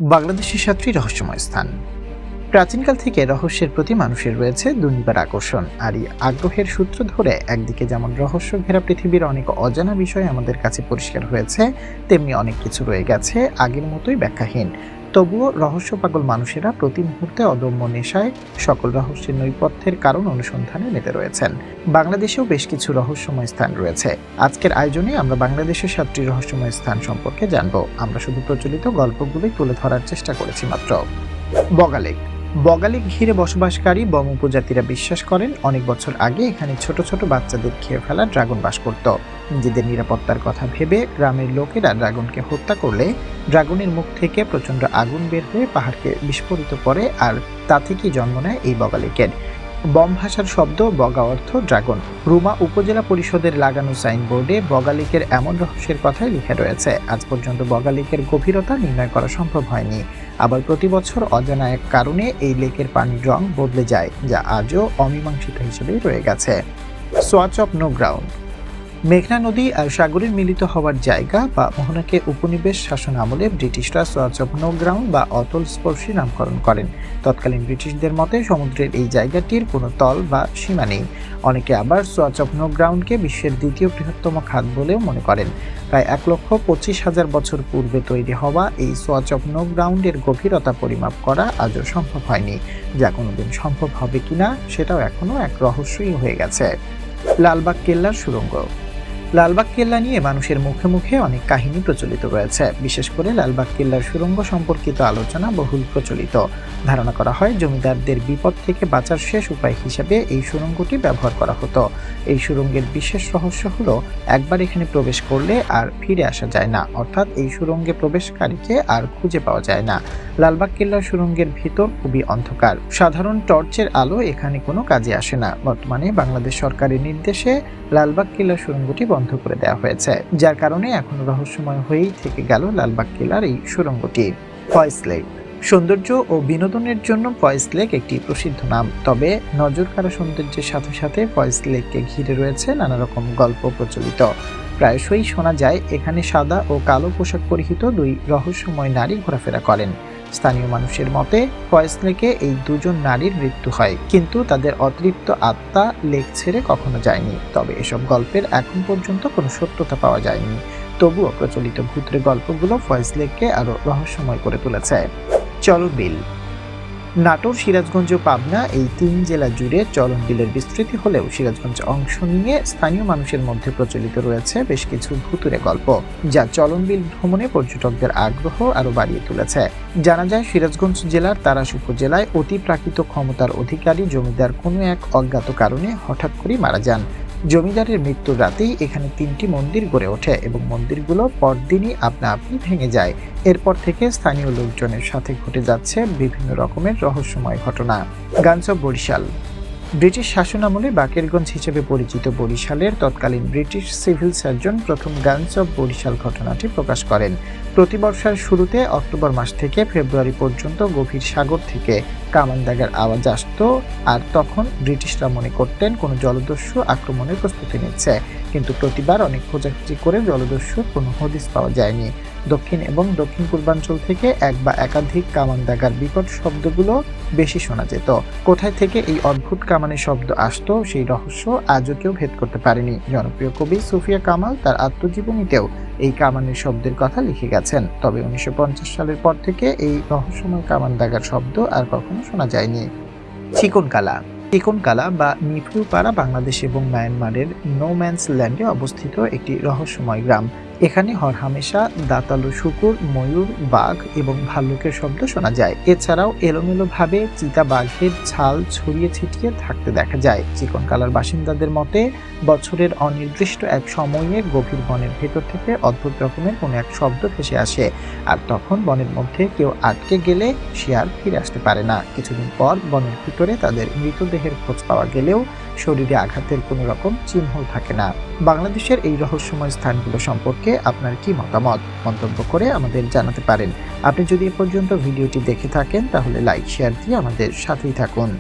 বাংলাদেশের ৭টি রহস্যময় স্থান। প্রাচীনকাল থেকে রহস্যের প্রতি মানুষের রয়েছে দুর্নিবার আকর্ষণ, আর এই আগ্রহের সূত্র ধরে একদিকে যেমন রহস্য ঘেরা পৃথিবীর অনেক অজানা বিষয় আমাদের কাছে পরিষ্কার হয়েছে, তেমনি অনেক কিছু রয়ে গেছে আগের মতোই ব্যাখ্যাহীন। তবুও রহস্য পাগল মানুষেরা প্রতি মুহূর্তে অদম্য নেশায় সকল রহস্যের নৈপথ্যের কারণ অনুসন্ধানে মেতে রয়েছেন। বাংলাদেশেও বেশ কিছু রহস্যময় স্থান রয়েছে। আজকের আয়োজনে আমরা বাংলাদেশের ৭টি রহস্যময় স্থান সম্পর্কে জানব। আমরা শুধু প্রচলিত গল্পগুলোই তুলে ধরার চেষ্টা করেছি মাত্র। বগালেক। বগালেক ঘিরে বসবাসকারী বম উপজাতিরা বিশ্বাস করেন অনেক বছর আগে এখানে ছোট ছোট বাচ্চাদের খেয়ে ফেলা ড্রাগন বাস করত। নিজেদের নিরাপত্তার কথা ভেবে গ্রামের লোকেরা ড্রাগনকে হত্যা করলে ড্রাগনের মুখ থেকে প্রচন্ড আগুন বের হয়ে পাহাড়কে বিস্ফোরিত করে, আর তা থেকেই জন্ম নেয় এই বগালেকের। বম ভাষার শব্দ বগা অর্থ ড্রাগন। রুমা উপজেলা পরিষদের লাগানো সাইনবোর্ডে বগালেকের এমন রহস্যের কথাই লিখে রয়েছে। আজ পর্যন্ত বগালেকের গভীরতা নির্ণয় করা সম্ভব হয়নি। আবার প্রতি বছর অজানা এক কারণে এই লেকের পানির রং বদলে যায়, যা আজও অমীমাংসিত হিসেবেই রয়ে গেছে। Swatch of no ground. মেঘনা নদী আর সাগরের মিলিত হওয়ার জায়গা বা মোহনাকে উপনিবেশ শাসন আমলে ব্রিটিশরা সোয়াচ অফ নো গ্রাউন্ড বা অতল স্পর্শী নামকরণ করেন। তৎকালীন ব্রিটিশদের মতে সমুদ্রের এই জায়গাটির কোনো তল বা সীমা নেই। অনেকে আবার সোয়াচ অফ নো গ্রাউন্ডকে বিশ্বের দ্বিতীয় বৃহত্তম খাত বলেও মনে করেন। প্রায় ১,২৫,০০০ বছর পূর্বে তৈরি হওয়া এই সোয়াচ অফ নো গ্রাউন্ডের গভীরতা পরিমাপ করা আজও সম্ভব হয়নি। যা কোনোদিন সম্ভব হবে কিনা সেটাও এখনো এক রহস্যই হয়ে গেছে। লালবাগ কেল্লার সুড়ঙ্গ। লালবাগ কেল্লা নিয়ে মানুষের মুখে মুখে অনেক কাহিনী প্রচলিত রয়েছে। বিশেষ করে লালবাগ কেল্লার সুড়ঙ্গ সম্পর্কিত আলোচনা বহুল প্রচলিত। ধারণা করা হয় জমিদারদের বিপদ থেকে বাঁচার শেষ উপায় হিসেবে এই সুড়ঙ্গটি ব্যবহার করা হতো। এই সুড়ঙ্গের বিশেষ রহস্য হলো একবার এখানে প্রবেশ করলে আর ফিরে আসা যায় না, অর্থাৎ এই সুড়ঙ্গে প্রবেশকারীকে আর খুঁজে পাওয়া যায় না। লালবাগ কেল্লার সুড়ঙ্গের ভিতর খুবই অন্ধকার। সাধারণ টর্চের আলো এখানে কোনো কাজে আসে না। বর্তমানে বাংলাদেশ সরকারের নির্দেশে লালবাগ কেল্লার সুড়ঙ্গটি বন্ধ করে দেওয়া হয়েছে, যার কারণে এখন রহস্যময় হয়েই থেকে গেল লালবাগ কেল্লার এই সুড়ঙ্গটি। ফয়েজ লেক। সৌন্দর্য ও বিনোদনের জন্য ফয়েজ লেক একটি প্রসিদ্ধ নাম। তবে নজরকাড়া সৌন্দর্যের সাথে সাথে ফয়েজ লেককে ঘিরে রয়েছে নানা রকম গল্প প্রচলিত। প্রায়শই শোনা যায় এখানে সাদা ও কালো পোশাক পরিহিত দুই রহস্যময় নারী ঘোরাফেরা করেন। স্থানীয় মানুষের মতে ফয়েজ লেকে এই দুজন নারীর মৃত্যু হয়, কিন্তু তাদের অতৃপ্ত আত্মা লেক ছেড়ে কখনো যায়নি। তবে এসব গল্পের এখন পর্যন্ত কোনো সত্যতা পাওয়া যায়নি। তবুও প্রচলিত ভূতের গল্পগুলো ফয়েজ লেককে আরো রহস্যময় করে তুলেছে। চলন বিল। নাটোর, সিরাজগঞ্জ ও পাবনা এই ৩ জেলা জুড়ে চলন বিলের বিস্তৃতি হলেও সিরাজগঞ্জ অংশ নিয়ে স্থানীয় মানুষের মধ্যে প্রচলিত রয়েছে বেশ কিছু ভুতুড়ে গল্প, যা চলন বিল ভ্রমণে পর্যটকদের আগ্রহ আরো বাড়িয়ে তুলেছে। জানা যায় সিরাজগঞ্জ জেলার তারাস উপজেলায় অতি প্রাকৃত ক্ষমতার অধিকারী জমিদার কোনো এক অজ্ঞাত কারণে হঠাৎ করে মারা যান। জমিদারের মৃত্যুর রাতেই এখানে ৩টি মন্দির গড়ে ওঠে এবং মন্দিরগুলো পরদিনই আপনা আপনি ভেঙে যায়। এরপর থেকে স্থানীয় লোকজনের সাথে ঘটে যাচ্ছে বিভিন্ন রকমের রহস্যময় ঘটনা। Guns of Barishal. ব্রিটিশ শাসনামলে বাকেরগঞ্জ হিসেবে পরিচিত বরিশালের তৎকালীন ব্রিটিশ সিভিল সার্জন প্রথম গানস অফ বরিশাল ঘটনাটি প্রকাশ করেন। প্রতি বর্ষার শুরুতে অক্টোবর মাস থেকে ফেব্রুয়ারি পর্যন্ত গভীর সাগর থেকে কামান দাগের আওয়াজ আসত, আর তখন ব্রিটিশরা মনে করতেন কোনো জলদস্যু আক্রমণের প্রস্তুতি নিচ্ছে। কিন্তু প্রতিবার অনেক খোঁজাখুঁজি করে জলদস্যুর কোনো হদিস পাওয়া যায়নি। দক্ষিণ এবং দক্ষিণ পূর্বাঞ্চল থেকে এক বা একাধিক কামান দাগার বিকট শব্দগুলো বেশি শোনা যেত। কোথায় থেকে এই অদ্ভুত কামানের শব্দ আসতো সেই রহস্য আজও কেউ ভেদ করতে পারেনি। জনপ্রিয় কবি সুফিয়া কামাল তার আত্মজীবনীতেও এই কামানের শব্দের কথা লিখে গেছেন। তবে ১৯৫০ সালের পর থেকে এই রহস্যময় কামান দাগার শব্দ আর কখনো শোনা যায়নি। চিকনকালা। চিকনকালা বা নিফুপাড়া বাংলাদেশ এবং মায়ানমারের নো ম্যানস ল্যান্ডে অবস্থিত একটি রহস্যময় গ্রাম। এখানে হরহামেশা দাঁতালো শূকর, ময়ূর, বাঘ এবং ভাল্লুকের শব্দ শোনা যায়। এছাড়াও এলোমেলোভাবে চিতা বাঘের ছাল ছড়িয়ে ছিটিয়ে থাকতে দেখা যায়। চিকনকালার বাসিন্দাদের মতে বছরের অনির্দিষ্ট এক সময়ে গভীর বনের ভেতর থেকে অদ্ভুত রকমের কোনো এক শব্দ ভেসে আসে, আর তখন বনের মধ্যে কেউ আটকে গেলে সে আর ফিরে আসতে পারে না। কিছুদিন পর বনের ভিতরে তাদের মৃতদেহের খোঁজ পাওয়া গেলেও শরীরে আঘাতের কোনো রকম চিহ্ন থাকে না। বাংলাদেশের এই রহস্যময় স্থানগুলো সম্পর্কে আপনার কি মতামত মন্তব্য করে আমাদের জানাতে পারেন। আপনি যদি এ পর্যন্ত ভিডিওটি দেখে থাকেন তাহলে লাইক শেয়ার দিয়ে আমাদের সাথেই থাকুন।